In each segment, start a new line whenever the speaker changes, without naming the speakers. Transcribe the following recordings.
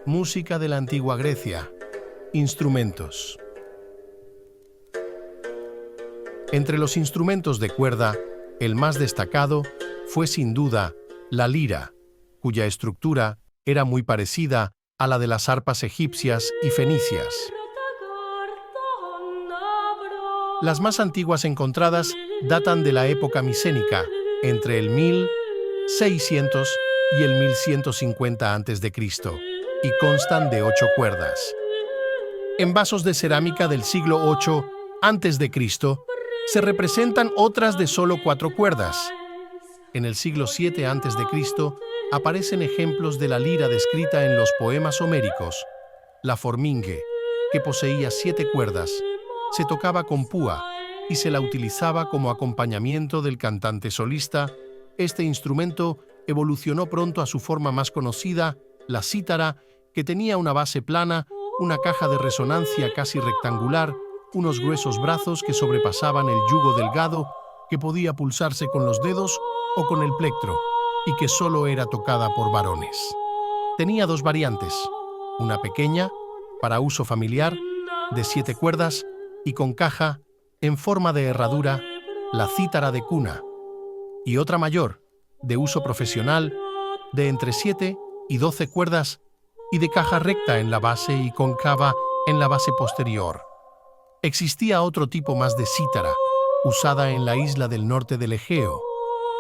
Música de la antigua Grecia. Instrumentos. Entre los instrumentos de cuerda, el más destacado fue sin duda la lira, cuya estructura era muy parecida a la de las arpas egipcias y fenicias. Las más antiguas encontradas datan de la época micénica, entre el 1600 y el 1150 a.C., y constan de 8 cuerdas. En vasos de cerámica del siglo VIII a.C. se representan otras de solo 4 cuerdas. En el siglo VII a.C. aparecen ejemplos de la lira descrita en los poemas homéricos. La forminge, que poseía 7 cuerdas, se tocaba con púa y se la utilizaba como acompañamiento del cantante solista. Este instrumento evolucionó pronto a su forma más conocida, la cítara, que tenía una base plana, una caja de resonancia casi rectangular, unos gruesos brazos que sobrepasaban el yugo delgado, que podía pulsarse con los dedos o con el plectro, y que solo era tocada por varones. Tenía 2 variantes, una pequeña, para uso familiar, de 7 cuerdas, y con caja, en forma de herradura, la cítara de cuna, y otra mayor, de uso profesional, de entre 7 y 12 cuerdas, y de caja recta en la base y cóncava en la base posterior. Existía otro tipo más de cítara, usada en la isla del norte del Egeo,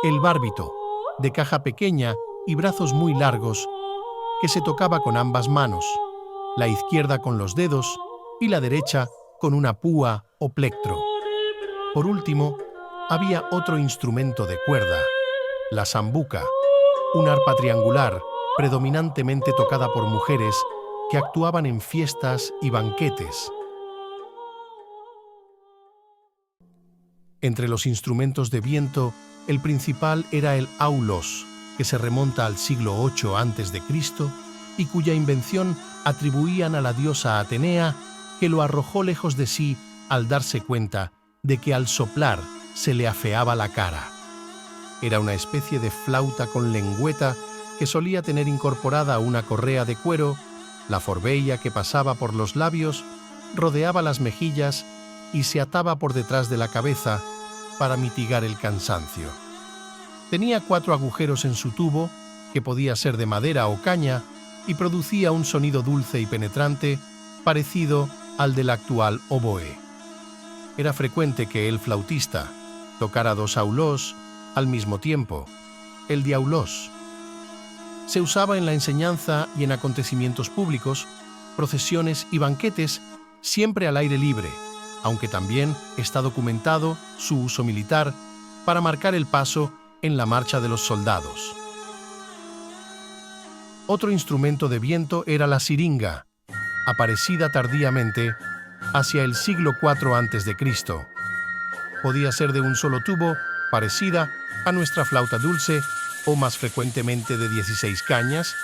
el bárbito, de caja pequeña y brazos muy largos, que se tocaba con ambas manos, la izquierda con los dedos y la derecha con una púa o plectro. Por último, había otro instrumento de cuerda, la sambuca, un arpa triangular, predominantemente tocada por mujeres que actuaban en fiestas y banquetes. Entre los instrumentos de viento, el principal era el aulos, que se remonta al siglo VIII a.C. y cuya invención atribuían a la diosa Atenea, que lo arrojó lejos de sí al darse cuenta de que al soplar se le afeaba la cara. Era una especie de flauta con lengüeta que solía tener incorporada una correa de cuero, la forbeilla que pasaba por los labios, rodeaba las mejillas y se ataba por detrás de la cabeza para mitigar el cansancio. Tenía 4 agujeros en su tubo, que podía ser de madera o caña, y producía un sonido dulce y penetrante, parecido al del actual oboe. Era frecuente que el flautista tocara 2 aulos al mismo tiempo, el diaulos. Se usaba en la enseñanza y en acontecimientos públicos, procesiones y banquetes, siempre al aire libre, aunque también está documentado su uso militar para marcar el paso en la marcha de los soldados. Otro instrumento de viento era la siringa, aparecida tardíamente hacia el siglo IV a.C. Podía ser de un solo tubo, parecida a nuestra flauta dulce, o más frecuentemente de 16 cañas,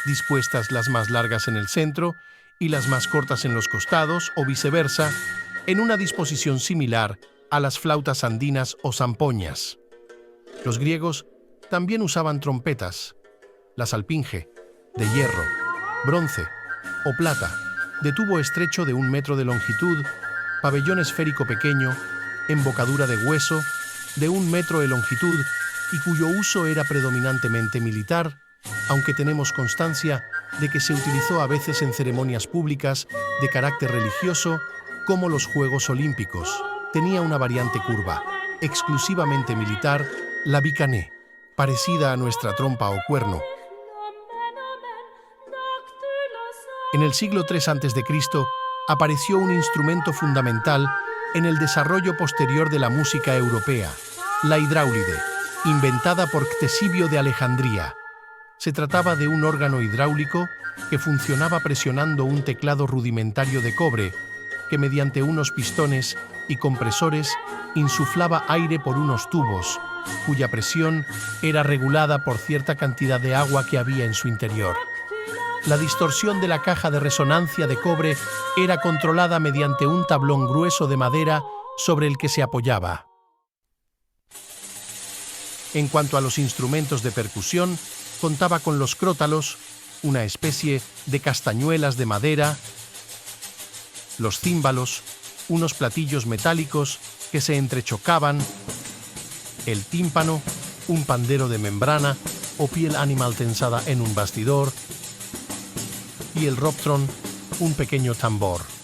dispuestas las más largas en el centro y las más cortas en los costados, o viceversa, en una disposición similar a las flautas andinas o zampoñas. Los griegos también usaban trompetas, la salpinge, de hierro, bronce o plata, de tubo estrecho de 1 metro de longitud, pabellón esférico pequeño, embocadura de hueso, de 1 metro de longitud y cuyo uso era predominantemente militar, aunque tenemos constancia de que se utilizó a veces en ceremonias públicas de carácter religioso, como los Juegos Olímpicos. Tenía una variante curva, exclusivamente militar, la bicané, parecida a nuestra trompa o cuerno. En el siglo III a.C. apareció un instrumento fundamental en el desarrollo posterior de la música europea, la hidráulide, inventada por Ctesibio de Alejandría. Se trataba de un órgano hidráulico que funcionaba presionando un teclado rudimentario de cobre que mediante unos pistones y compresores insuflaba aire por unos tubos, cuya presión era regulada por cierta cantidad de agua que había en su interior. La distorsión de la caja de resonancia de cobre era controlada mediante un tablón grueso de madera sobre el que se apoyaba. En cuanto a los instrumentos de percusión, contaba con los crótalos, una especie de castañuelas de madera, los címbalos, unos platillos metálicos que se entrechocaban, el tímpano, un pandero de membrana o piel animal tensada en un bastidor, y el roptron, un pequeño tambor.